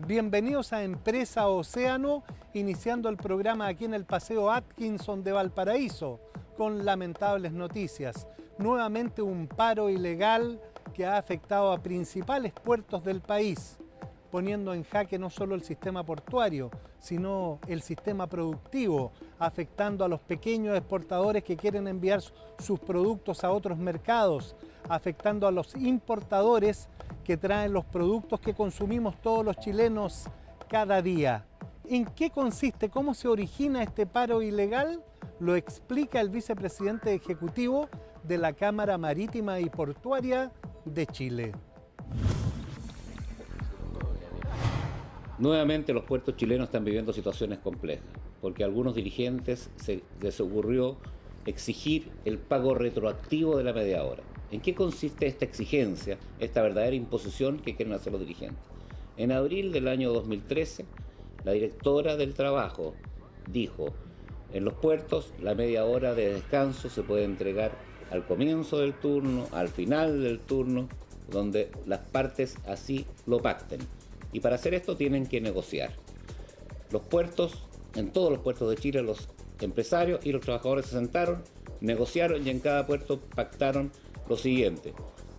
Bienvenidos a Empresa Océano, iniciando el programa aquí en el Paseo Atkinson de Valparaíso, con lamentables noticias. Nuevamente un paro ilegal que ha afectado a principales puertos del país, poniendo en jaque no solo el sistema portuario, sino el sistema productivo, afectando a los pequeños exportadores que quieren enviar sus productos a otros mercados, afectando a los importadores que traen los productos que consumimos todos los chilenos cada día. ¿En qué consiste? ¿Cómo se origina este paro ilegal? Lo explica el vicepresidente ejecutivo de la Cámara Marítima y Portuaria de Chile. Nuevamente los puertos chilenos están viviendo situaciones complejas, porque a algunos dirigentes se les ocurrió exigir el pago retroactivo de la media hora. ¿En qué consiste esta exigencia, esta verdadera imposición que quieren hacer los dirigentes? En abril del año 2013, la directora del trabajo dijo: en los puertos la media hora de descanso se puede entregar al comienzo del turno, al final del turno, donde las partes así lo pacten. Y para hacer esto tienen que negociar. Los puertos, en todos los puertos de Chile, los empresarios y los trabajadores se sentaron, negociaron y en cada puerto pactaron lo siguiente: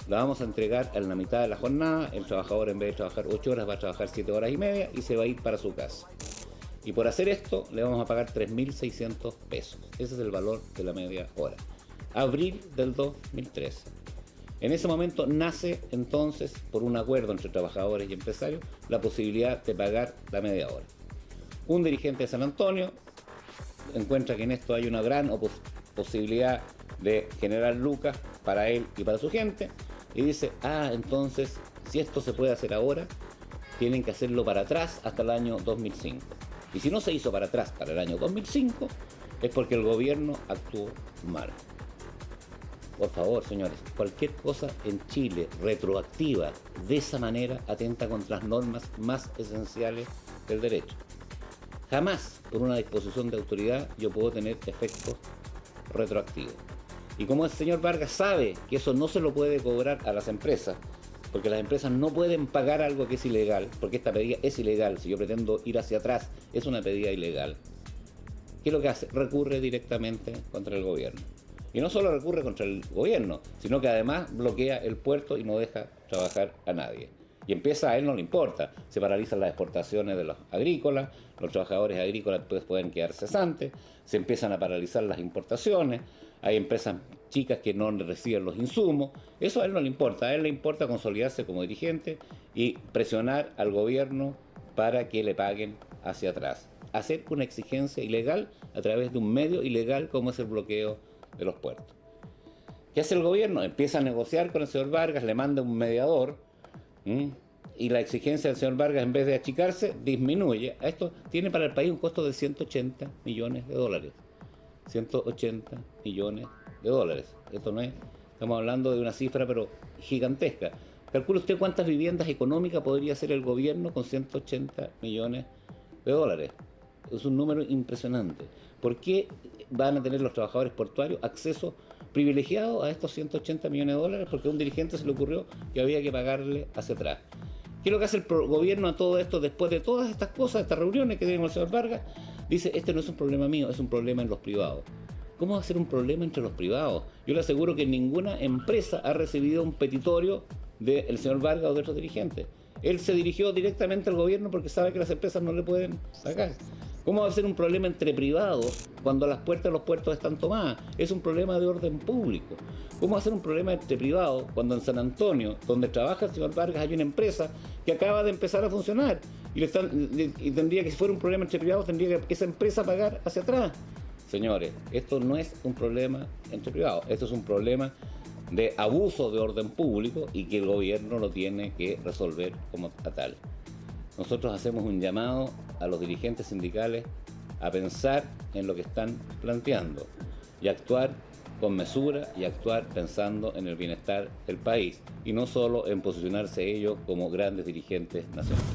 la vamos a entregar en la mitad de la jornada, el trabajador en vez de trabajar 8 horas va a trabajar 7 horas y media y se va a ir para su casa. Y por hacer esto le vamos a pagar 3.600 pesos. Ese es el valor de la media hora. Abril del 2013. En ese momento nace entonces, por un acuerdo entre trabajadores y empresarios, la posibilidad de pagar la media hora. Un dirigente de San Antonio encuentra que en esto hay una gran posibilidad de generar lucas para él y para su gente, y dice: entonces, si esto se puede hacer ahora, tienen que hacerlo para atrás hasta el año 2005. Y si no se hizo para atrás, para el año 2005, es porque el gobierno actuó mal. Por favor, señores, cualquier cosa en Chile retroactiva de esa manera atenta contra las normas más esenciales del derecho. Jamás, por una disposición de autoridad, yo puedo tener efectos retroactivos. Y como el señor Vargas sabe que eso no se lo puede cobrar a las empresas, porque las empresas no pueden pagar algo que es ilegal, porque esta medida es ilegal. Si yo pretendo ir hacia atrás, es una medida ilegal. ¿Qué es lo que hace? Recurre directamente contra el gobierno. Y no solo recurre contra el gobierno, sino que además bloquea el puerto y no deja trabajar a nadie. Y empieza, a él no le importa, se paralizan las exportaciones de los agrícolas, los trabajadores agrícolas pues pueden quedar cesantes, se empiezan a paralizar las importaciones, hay empresas chicas que no reciben los insumos. Eso a él no le importa, a él le importa consolidarse como dirigente y presionar al gobierno para que le paguen hacia atrás. Hacer una exigencia ilegal a través de un medio ilegal como es el bloqueo de los puertos. ¿Qué hace el gobierno? Empieza a negociar con el señor Vargas, le manda un mediador, y la exigencia del señor Vargas, en vez de achicarse, disminuye. Esto tiene para el país un costo de 180 millones de dólares. 180 millones de dólares. Esto no es, estamos hablando de una cifra pero gigantesca. Calcule usted cuántas viviendas económicas podría hacer el gobierno con 180 millones de dólares. Es un número impresionante. ¿Por qué van a tener los trabajadores portuarios acceso privilegiado a estos 180 millones de dólares? Porque a un dirigente se le ocurrió que había que pagarle hacia atrás. ¿Qué es lo que hace el gobierno a todo esto después de todas estas cosas, estas reuniones que tiene con el señor Vargas? Dice: este no es un problema mío, es un problema en los privados. ¿Cómo va a ser un problema entre los privados? Yo le aseguro que ninguna empresa ha recibido un petitorio del señor Vargas o de otros dirigentes. Él se dirigió directamente al gobierno porque sabe que las empresas no le pueden sacar. ¿Cómo va a ser un problema entre privados cuando las puertas de los puertos están tomadas? Es un problema de orden público. ¿Cómo va a ser un problema entre privados cuando en San Antonio, donde trabaja el señor Vargas, hay una empresa que acaba de empezar a funcionar? Y tendría que, si fuera un problema entre privados, tendría que esa empresa pagar hacia atrás. Señores, esto no es un problema entre privados, esto es un problema de abuso de orden público y que el gobierno lo tiene que resolver como tal. Nosotros hacemos un llamado a los dirigentes sindicales a pensar en lo que están planteando y actuar con mesura y actuar pensando en el bienestar del país y no solo en posicionarse ellos como grandes dirigentes nacionales.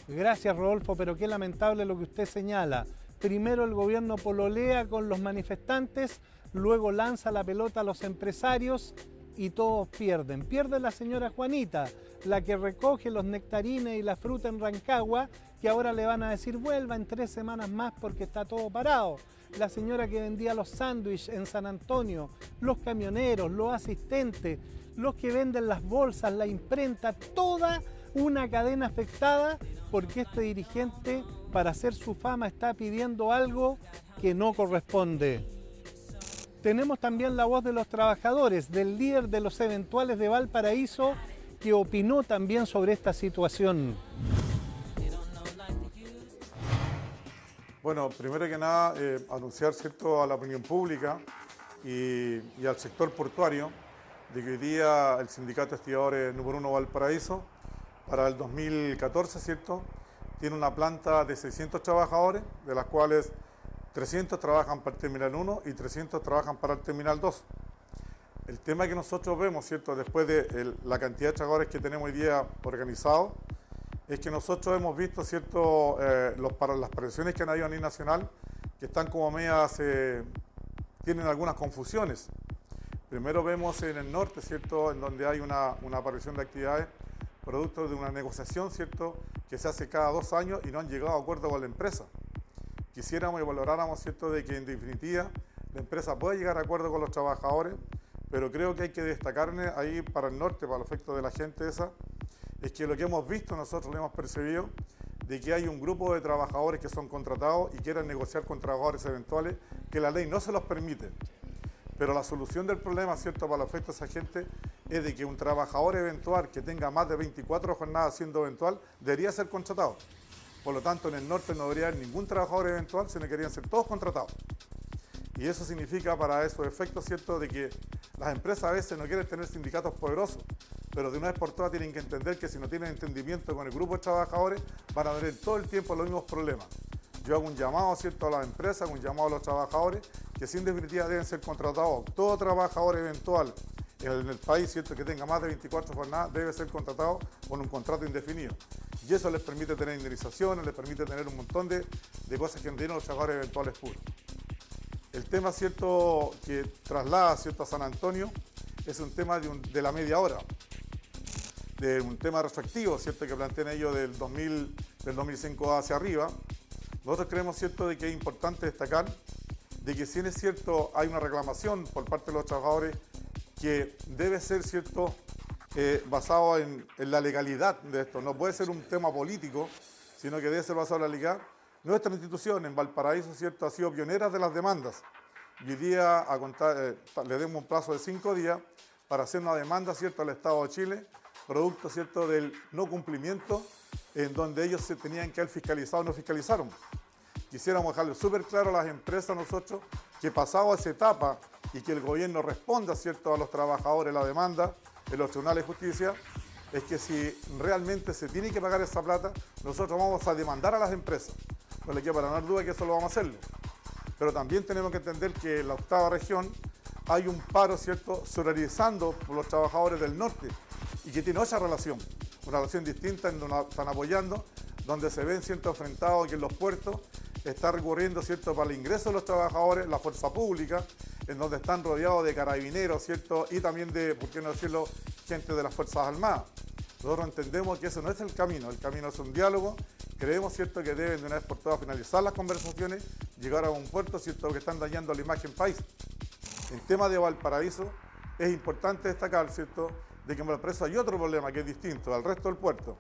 Gracias, Rodolfo, pero qué lamentable lo que usted señala. Primero el gobierno pololea con los manifestantes, luego lanza la pelota a los empresarios y todos pierden. Pierde la señora Juanita, la que recoge los nectarines y la fruta en Rancagua, que ahora le van a decir vuelva en 3 semanas más porque está todo parado. La señora que vendía los sándwiches en San Antonio, los camioneros, los asistentes, los que venden las bolsas, la imprenta, toda una cadena afectada porque este dirigente, para hacer su fama, está pidiendo algo que no corresponde. Tenemos también la voz de los trabajadores, del líder de los eventuales de Valparaíso, que opinó también sobre esta situación. Bueno, primero que nada, anunciar, ¿cierto?, a la opinión pública y al sector portuario de que hoy día el Sindicato de Estibadores número 1 Valparaíso, para el 2014, ¿cierto?, tiene una planta de 600 trabajadores, de las cuales 300 trabajan para el Terminal 1 y 300 trabajan para el Terminal 2. El tema que nosotros vemos, ¿cierto?, después de la cantidad de trabajadores que tenemos hoy día organizados, es que nosotros hemos visto, ¿cierto?, las presiones que han habido a nivel nacional, que están como medias, tienen algunas confusiones. Primero vemos en el norte, ¿cierto?, en donde hay una aparición de actividades producto de una negociación, ¿cierto?, que se hace cada 2 años y no han llegado a acuerdo con la empresa. Quisiéramos y valoráramos, ¿cierto?, de que en definitiva la empresa puede llegar a acuerdo con los trabajadores, pero creo que hay que destacar ahí para el norte, para los efectos de la gente esa, es que lo que hemos visto, nosotros lo hemos percibido, de que hay un grupo de trabajadores que son contratados y quieren negociar con trabajadores eventuales, que la ley no se los permite. Pero la solución del problema, ¿cierto?, para los efectos de esa gente, es de que un trabajador eventual que tenga más de 24 jornadas siendo eventual, debería ser contratado. Por lo tanto, en el norte no debería haber ningún trabajador eventual, sino que deberían ser todos contratados. Y eso significa para esos efectos, ¿cierto?, de que las empresas a veces no quieren tener sindicatos poderosos, pero de una vez por todas tienen que entender que si no tienen entendimiento con el grupo de trabajadores, van a tener todo el tiempo los mismos problemas. Yo hago un llamado, ¿cierto?, a las empresas, un llamado a los trabajadores, que sí, en definitiva deben ser contratados. Todo trabajador eventual en el país, ¿cierto?, que tenga más de 24 jornadas, debe ser contratado con un contrato indefinido. Y eso les permite tener indemnizaciones, les permite tener un montón de cosas que no tienen los trabajadores eventuales puros. El tema, ¿cierto?, que traslada, ¿cierto?, a San Antonio es un tema de la media hora, de un tema retroactivo, ¿cierto?, que plantean ellos del 2005 hacia arriba. Nosotros creemos, ¿cierto?, de que es importante destacar de que si bien es cierto hay una reclamación por parte de los trabajadores que debe ser, ¿cierto?, basado en la legalidad de esto. No puede ser un tema político, sino que debe ser basado en la legalidad. Nuestra institución en Valparaíso, ¿cierto?, ha sido pionera de las demandas. Y hoy día le demos un plazo de 5 días para hacer una demanda, ¿cierto?, al Estado de Chile, producto, ¿cierto?, del no cumplimiento en donde ellos se tenían que haber fiscalizado, no fiscalizaron. Quisiéramos dejarle súper claro a las empresas nosotros que pasado a esa etapa y que el gobierno responda, ¿cierto?, a los trabajadores la demanda en los tribunales de justicia, es que si realmente se tiene que pagar esa plata, nosotros vamos a demandar a las empresas. No le queda para nada duda que eso lo vamos a hacerlo. Pero también tenemos que entender que en la 8ª región hay un paro, ¿cierto?, solidarizando por los trabajadores del norte y que tiene otra relación, una relación distinta en donde están apoyando, donde se ven, ¿cierto?, enfrentados que en los puertos está recurriendo, ¿cierto?, para el ingreso de los trabajadores, la fuerza pública, en donde están rodeados de carabineros, ¿cierto?, y también de, por qué no decirlo, gente de las Fuerzas Armadas. Nosotros entendemos que eso no es el camino es un diálogo. Creemos, ¿cierto?, que deben de una vez por todas finalizar las conversaciones, llegar a un puerto, ¿cierto?, que están dañando la imagen país. En tema de Valparaíso, es importante destacar, ¿cierto?, de que en Valparaíso hay otro problema que es distinto al resto del puerto.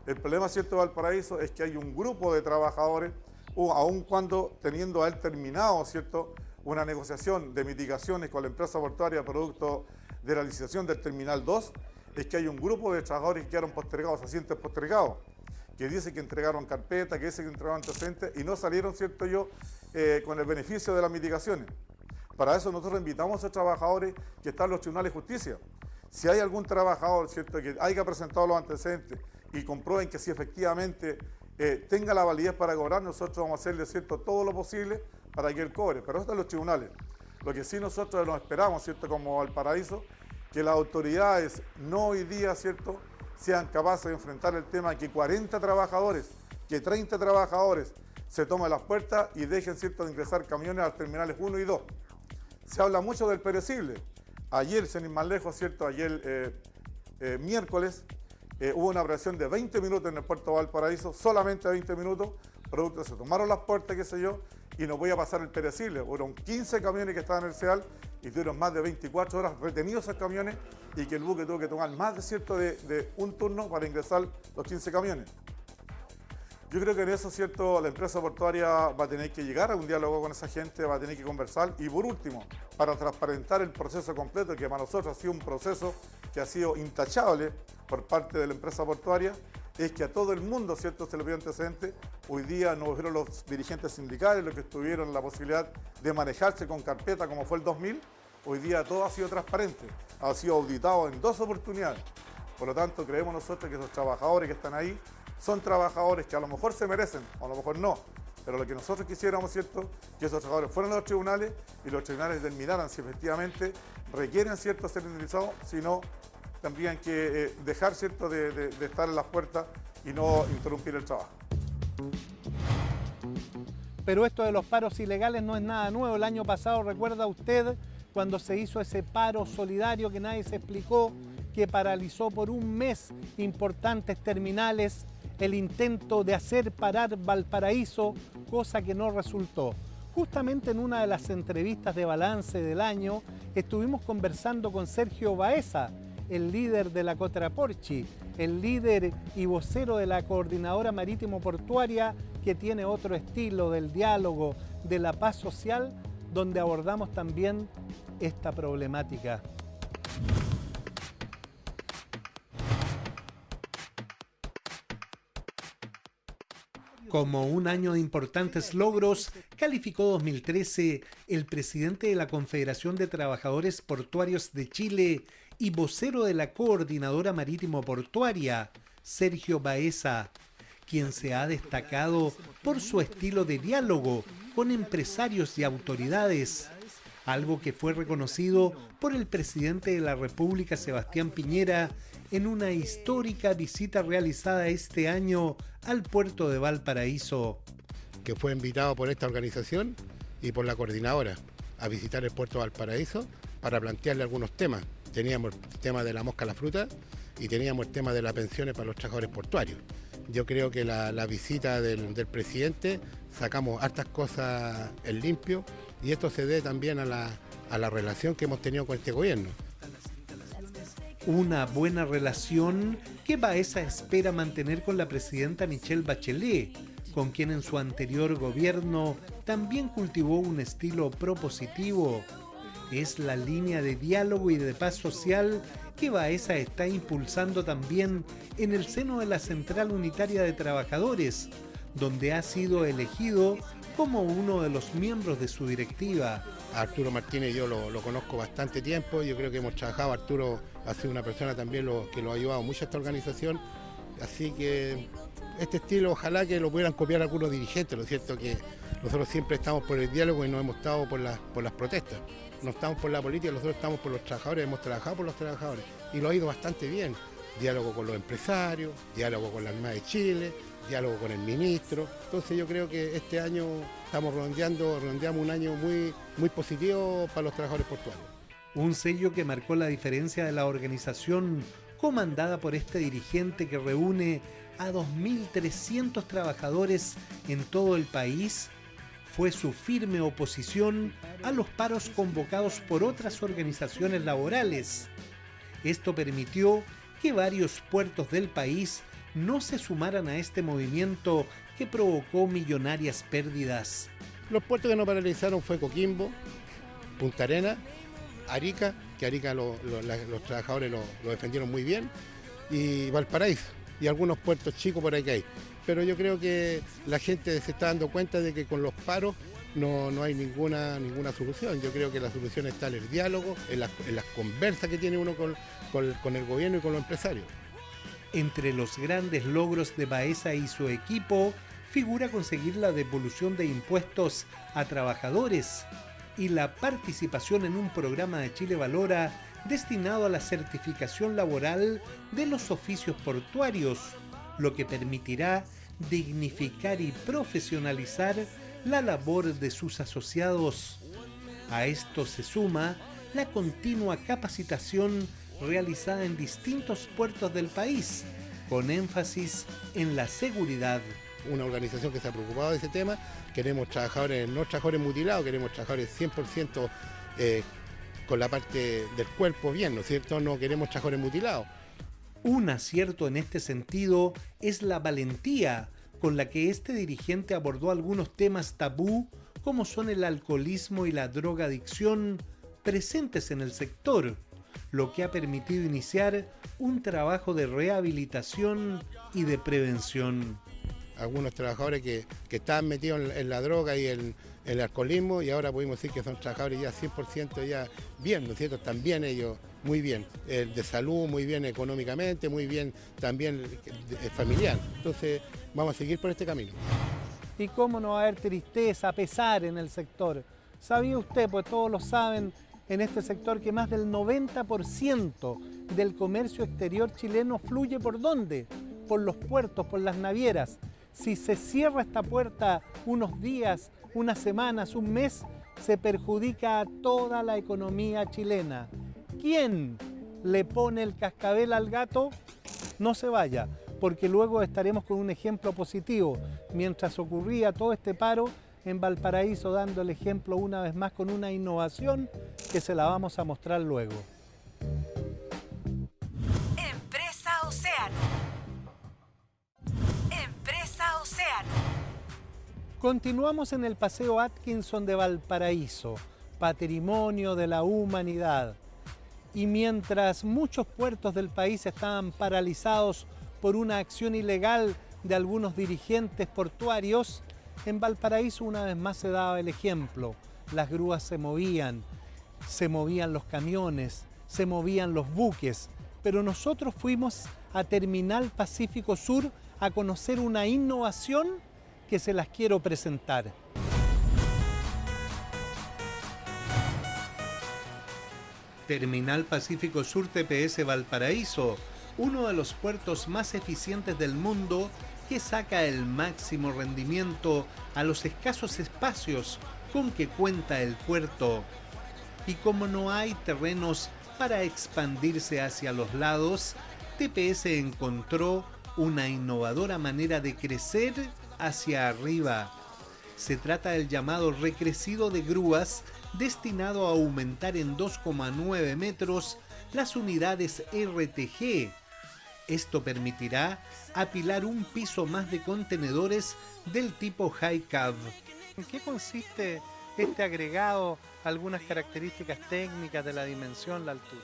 El problema, ¿cierto?, de Valparaíso es que hay un grupo de trabajadores, aun cuando teniendo a él terminado, ¿cierto?, una negociación de mitigaciones con la empresa portuaria producto de la licitación del Terminal 2, es que hay un grupo de trabajadores que quedaron postergados, asientos postergados, que dice que entregaron carpeta, que dice que entregaron antecedentes y no salieron, ¿cierto?, con el beneficio de las mitigaciones. Para eso nosotros invitamos a esos trabajadores que están en los tribunales de justicia. Si hay algún trabajador, ¿cierto?, que haya presentado los antecedentes y comprueben que sí efectivamente tenga la validez para cobrar, nosotros vamos a hacerle, ¿cierto?, todo lo posible para que él cobre. Pero eso está en los tribunales. Lo que sí nosotros nos esperamos, ¿cierto?, como Valparaíso, que las autoridades no hoy día, ¿cierto?, sean capaces de enfrentar el tema de que 40 trabajadores, que 30 trabajadores se tomen las puertas y dejen, ¿cierto?, de ingresar camiones a los terminales 1 y 2. Se habla mucho del perecible, Ayer, sin ir más lejos, ¿cierto? Ayer, miércoles, hubo una operación de 20 minutos en el puerto de Valparaíso, solamente 20 minutos, productos se tomaron las puertas, qué sé yo, y no voy a pasar el perecible. Fueron 15 camiones que estaban en el CEAL y tuvieron más de 24 horas retenidos esos camiones y que el buque tuvo que tomar más de un turno para ingresar los 15 camiones. Yo creo que en eso, ¿cierto?, la empresa portuaria va a tener que llegar a un diálogo con esa gente, va a tener que conversar y por último, para transparentar el proceso completo, que para nosotros ha sido un proceso que ha sido intachable por parte de la empresa portuaria, es que a todo el mundo, ¿cierto?, se le pidió antecedentes. Hoy día no fueron los dirigentes sindicales los que tuvieron la posibilidad de manejarse con carpeta como fue el 2000. Hoy día todo ha sido transparente, ha sido auditado en 2 oportunidades. Por lo tanto, creemos nosotros que esos trabajadores que están ahí son trabajadores que a lo mejor se merecen, o a lo mejor no. Pero lo que nosotros quisiéramos, ¿cierto?, que esos trabajadores fueran a los tribunales y los tribunales determinaran si efectivamente requieren, ¿cierto?, ser indemnizados, si no, tendrían que dejar, ¿cierto?, de estar en las puertas y no interrumpir el trabajo. Pero esto de los paros ilegales no es nada nuevo. El año pasado, ¿recuerda usted cuando se hizo ese paro solidario que nadie se explicó, que paralizó por un mes importantes terminales, el intento de hacer parar Valparaíso, cosa que no resultó? Justamente en una de las entrevistas de balance del año estuvimos conversando con Sergio Baeza, el líder de la Cotraporchi, el líder y vocero de la Coordinadora Marítimo Portuaria, que tiene otro estilo del diálogo, de la paz social, donde abordamos también esta problemática. Como un año de importantes logros, calificó 2013 el presidente de la Confederación de Trabajadores Portuarios de Chile y vocero de la Coordinadora Marítimo Portuaria, Sergio Baeza, quien se ha destacado por su estilo de diálogo con empresarios y autoridades, algo que fue reconocido por el presidente de la República, Sebastián Piñera, en una histórica visita realizada este año al puerto de Valparaíso. Que fue invitado por esta organización y por la coordinadora a visitar el puerto de Valparaíso para plantearle algunos temas. Teníamos el tema de la mosca a la fruta y teníamos el tema de las pensiones para los trabajadores portuarios. Yo creo que la visita del presidente sacamos hartas cosas en limpio y esto se debe también a la relación que hemos tenido con este gobierno. Una buena relación que Baeza espera mantener con la presidenta Michelle Bachelet, con quien en su anterior gobierno también cultivó un estilo propositivo. Es la línea de diálogo y de paz social que Baeza está impulsando también en el seno de la Central Unitaria de Trabajadores, donde ha sido elegido como uno de los miembros de su directiva. A Arturo Martínez yo lo conozco bastante tiempo, yo creo que hemos trabajado, Arturo ha sido una persona también que lo ha ayudado mucho a esta organización, así que este estilo ojalá que lo pudieran copiar algunos dirigentes, ¿no es cierto? Que nosotros siempre estamos por el diálogo y no hemos estado por las protestas, no estamos por la política, nosotros estamos por los trabajadores, hemos trabajado por los trabajadores y lo ha ido bastante bien, diálogo con los empresarios, diálogo con la Armada de Chile, diálogo con el ministro. Entonces yo creo que este año estamos redondeamos un año muy positivo para los trabajadores portuarios. Un sello que marcó la diferencia de la organización comandada por este dirigente que reúne a 2.300 trabajadores en todo el país fue su firme oposición a los paros convocados por otras organizaciones laborales. Esto permitió que varios puertos del país no se sumaran a este movimiento que provocó millonarias pérdidas. Los puertos que nos paralizaron fue Coquimbo, Punta Arenas, Arica, que Arica los trabajadores lo defendieron muy bien, y Valparaíso, y algunos puertos chicos por ahí que hay. Pero yo creo que la gente se está dando cuenta de que con los paros no hay ninguna solución. Yo creo que la solución está en el diálogo, en las conversas que tiene uno con el gobierno y con los empresarios. Entre los grandes logros de Baeza y su equipo figura conseguir la devolución de impuestos a trabajadores y la participación en un programa de Chile Valora destinado a la certificación laboral de los oficios portuarios, lo que permitirá dignificar y profesionalizar la labor de sus asociados. A esto se suma la continua capacitación realizada en distintos puertos del país, con énfasis en la seguridad. Una organización que se ha preocupado de ese tema. Queremos trabajadores, no trabajadores mutilados, queremos trabajadores 100% con la parte del cuerpo bien, ¿no es cierto? No queremos trabajadores mutilados. Un acierto en este sentido es la valentía con la que este dirigente abordó algunos temas tabú, como son el alcoholismo y la drogadicción presentes en el sector, lo que ha permitido iniciar un trabajo de rehabilitación y de prevención. Algunos trabajadores que estaban metidos en la droga y en el alcoholismo, y ahora podemos decir que son trabajadores ya 100% ya bien, ¿no es cierto? También ellos muy bien, de salud, muy bien económicamente, muy bien también familiar. Entonces vamos a seguir por este camino. ¿Y cómo no va a haber tristeza, pesar en el sector? ¿Sabía usted, pues todos lo saben, en este sector que más del 90% del comercio exterior chileno fluye ¿por dónde? Por los puertos, por las navieras. Si se cierra esta puerta unos días, unas semanas, un mes, se perjudica a toda la economía chilena. ¿Quién le pone el cascabel al gato? No se vaya, porque luego estaremos con un ejemplo positivo. Mientras ocurría todo este paro, en Valparaíso dando el ejemplo una vez más con una innovación que se la vamos a mostrar luego. Empresa Océano. Empresa Océano. Continuamos en el Paseo Atkinson de Valparaíso, patrimonio de la humanidad. Y mientras muchos puertos del país estaban paralizados por una acción ilegal de algunos dirigentes portuarios, en Valparaíso una vez más se daba el ejemplo. Las grúas se movían los camiones, se movían los buques, pero nosotros fuimos a Terminal Pacífico Sur a conocer una innovación que se las quiero presentar. Terminal Pacífico Sur TPS Valparaíso, uno de los puertos más eficientes del mundo que saca el máximo rendimiento a los escasos espacios con que cuenta el puerto. Y como no hay terrenos para expandirse hacia los lados, TPS encontró una innovadora manera de crecer hacia arriba. Se trata del llamado recrecido de grúas, destinado a aumentar en 2,9 metros las unidades RTG. Esto permitirá apilar un piso más de contenedores del tipo High Cab. ¿En qué consiste este agregado? Algunas características técnicas de la dimensión, la altura.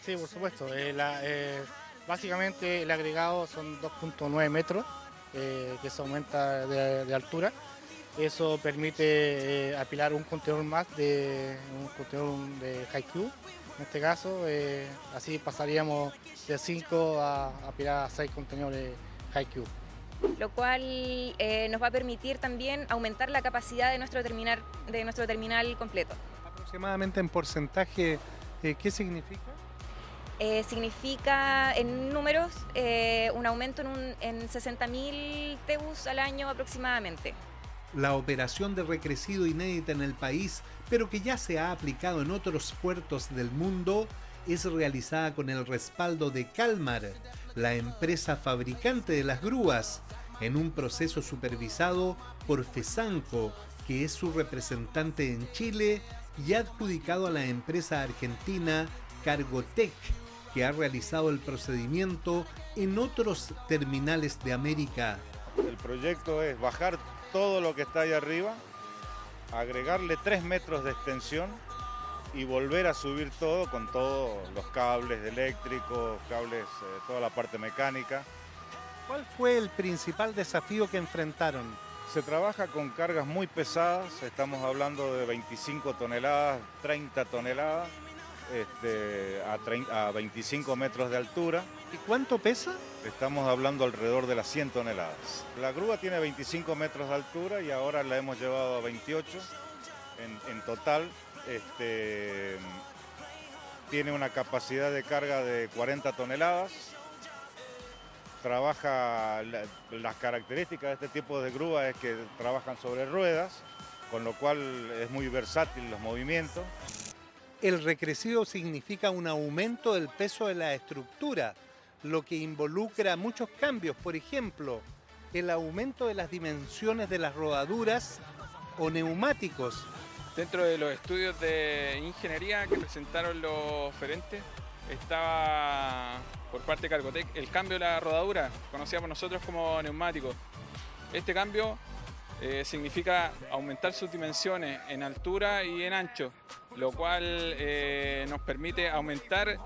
Sí, por supuesto. Básicamente el agregado son 2,9 metros que se aumenta de altura. Eso permite apilar un contenedor más de un contenedor de High Cube. En este caso, así pasaríamos de 5 a apilar a 6 contenedores High Cube. Lo cual nos va a permitir también aumentar la capacidad de nuestro terminal completo. Aproximadamente en porcentaje, ¿qué significa? Significa en números un aumento en 60.000 TEUs al año aproximadamente. La operación de recrecido inédita en el país, pero que ya se ha aplicado en otros puertos del mundo, es realizada con el respaldo de Kalmar, la empresa fabricante de las grúas, en un proceso supervisado por FESANCO, que es su representante en Chile, y adjudicado a la empresa argentina Cargotec, que ha realizado el procedimiento en otros terminales de América. El proyecto es bajar todo lo que está ahí arriba, agregarle 3 metros de extensión y volver a subir todo con todos los cables eléctricos, cables, toda la parte mecánica. ¿Cuál fue el principal desafío que enfrentaron? Se trabaja con cargas muy pesadas, estamos hablando de 25 toneladas, 30 toneladas, a 25 metros de altura. ¿Y cuánto pesa? Estamos hablando alrededor de las 100 toneladas. La grúa tiene 25 metros de altura y ahora la hemos llevado a 28 en total. Tiene una capacidad de carga de 40 toneladas. Trabaja, las características de este tipo de grúa es que trabajan sobre ruedas, con lo cual es muy versátil los movimientos. El recrecido significa un aumento del peso de la estructura, lo que involucra muchos cambios, por ejemplo, el aumento de las dimensiones de las rodaduras o neumáticos. Dentro de los estudios de ingeniería que presentaron los oferentes, estaba por parte de Cargotec el cambio de la rodadura, conocida por nosotros como neumático. Este cambio significa aumentar sus dimensiones en altura y en ancho, lo cual nos permite aumentar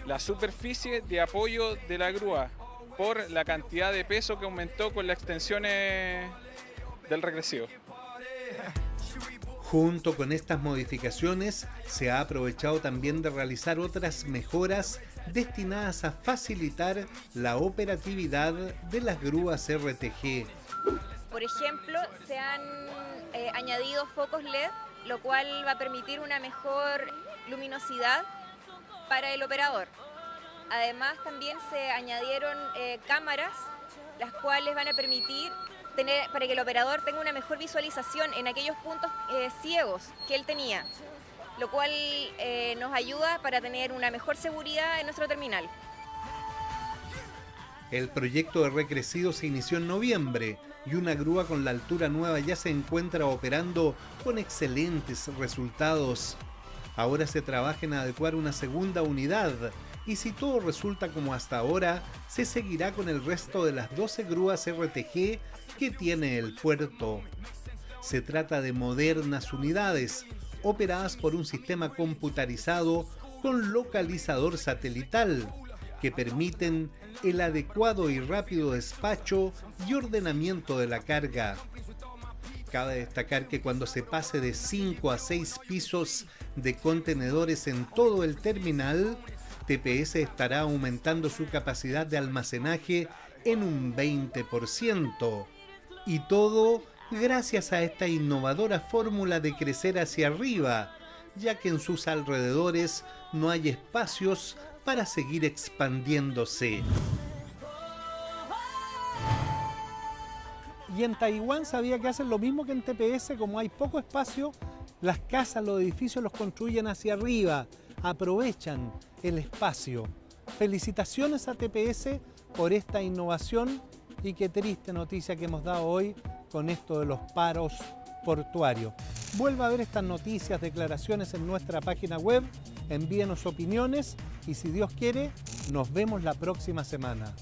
la superficie de apoyo de la grúa por la cantidad de peso que aumentó con las extensiones del recrecivo. Junto con estas modificaciones, se ha aprovechado también de realizar otras mejoras destinadas a facilitar la operatividad de las grúas RTG. Por ejemplo, se han añadido focos LED, lo cual va a permitir una mejor luminosidad para el operador. Además, también se añadieron cámaras, las cuales van a permitir para que el operador tenga una mejor visualización en aquellos puntos ciegos que él tenía, lo cual nos ayuda para tener una mejor seguridad en nuestro terminal. El proyecto de recrecido se inició en noviembre y una grúa con la altura nueva ya se encuentra operando con excelentes resultados. Ahora se trabaja en adecuar una segunda unidad y si todo resulta como hasta ahora, se seguirá con el resto de las 12 grúas RTG que tiene el puerto. Se trata de modernas unidades, operadas por un sistema computarizado con localizador satelital, que permiten el adecuado y rápido despacho y ordenamiento de la carga. Cabe destacar que cuando se pase de 5 a 6 pisos de contenedores en todo el terminal, TPS estará aumentando su capacidad de almacenaje en un 20%. Y todo gracias a esta innovadora fórmula de crecer hacia arriba, ya que en sus alrededores no hay espacios para seguir expandiéndose. Y en Taiwán sabía que hacen lo mismo que en TPS, como hay poco espacio, las casas, los edificios los construyen hacia arriba, aprovechan el espacio. Felicitaciones a TPS por esta innovación y qué triste noticia que hemos dado hoy con esto de los paros portuarios. Vuelva a ver estas noticias, declaraciones en nuestra página web, envíenos opiniones y si Dios quiere, nos vemos la próxima semana.